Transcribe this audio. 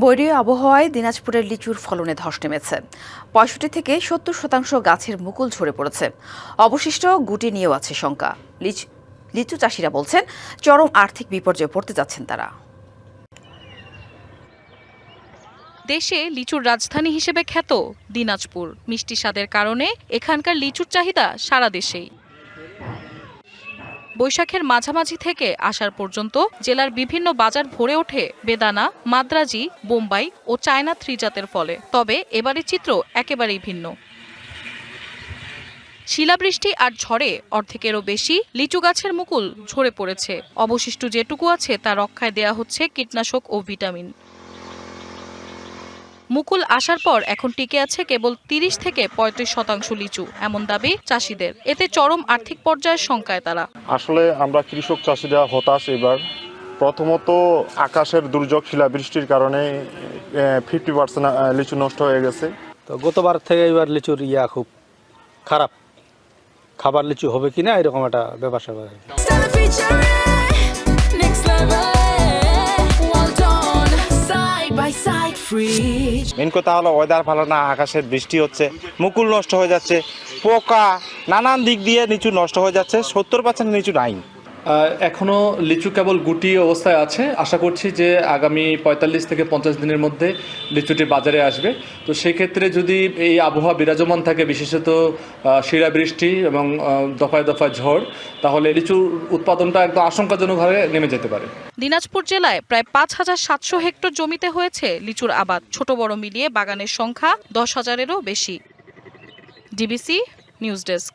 বৈরী আবহাওয়ায় দিনাজপুরের লিচুর ফলনে ধস নেমেছে। ৬৫ থেকে ৭০% গাছের মুকুল ঝরে পড়েছে। অবশিষ্ট গুটি নিয়েও আছে শঙ্কা। লিচু চাষিরা বলছেন চরম আর্থিক বিপর্যয়ে পড়তে যাচ্ছেন তারা। দেশে লিচুর রাজধানী হিসেবে খ্যাত দিনাজপুর, মিষ্টি স্বাদের কারণে এখানকার লিচুর চাহিদা সারা দেশেই। বৈশাখের মাঝামাঝি থেকে আষাঢ় পর্যন্ত জেলার বিভিন্ন বাজার ভরে ওঠে বেদানা, মাদ্রাজি, বোম্বাই ও চায়না 3 জাতের ফলে। তবে এবারের চিত্র একেবারেই ভিন্ন। শিলাবৃষ্টি আর ঝড়ে অর্ধেকেরও বেশি লিচু গাছের মুকুল ঝরে পড়েছে। অবশিষ্ট যেটুকু আছে তা রক্ষায় দেয়া হচ্ছে কীটনাশক ও ভিটামিন। মুকুল আসার পর এখন টিকে আছে কেবল 30 থেকে 35% লিচু, এমন দাবি চাষিদের। এতে চরম আর্থিক পর্যায়ের শঙ্কায় তারা। আসলে আমরা কৃষক চাষিরা হতাশ। এবার প্রথমত আকাশের দুর্যোগ শিলাবৃষ্টির কারণে 50% লিচু নষ্ট হয়ে গেছে। তো গতবার থেকে এবার লিচুর খুব খারাপ। খাবার লিচু হবে কিনা এরকম একটা ব্যাপার স্যাপার। মেন কথা হলো ওয়েদার ভালো না, আকাশের বৃষ্টি হচ্ছে, মুকুল নষ্ট হয়ে যাচ্ছে, পোকা নানান দিক দিয়ে লিচু নষ্ট হয়ে যাচ্ছে। 70% লিচু নাই। এখনো লিচু কেবল গুটি অবস্থায় আছে। আশা করছি যে আগামী 45 থেকে 50 দিনের মধ্যে লিচুটি বাজারে আসবে। তো সেই ক্ষেত্রে যদি এই আবহাওয়া বিরাজমান থাকে, বিশেষত শিলাবৃষ্টি এবং দফায় দফায় ঝড়, তাহলে লিচুর উৎপাদনটা একদম আশঙ্কাজনকভাবে নেমে যেতে পারে। দিনাজপুর জেলায় প্রায় 5700 হেক্টর জমিতে হয়েছে লিচুর আবাদ। ছোট বড় মিলিয়ে বাগানের সংখ্যা 10,000-এরও বেশি। DBC news desk.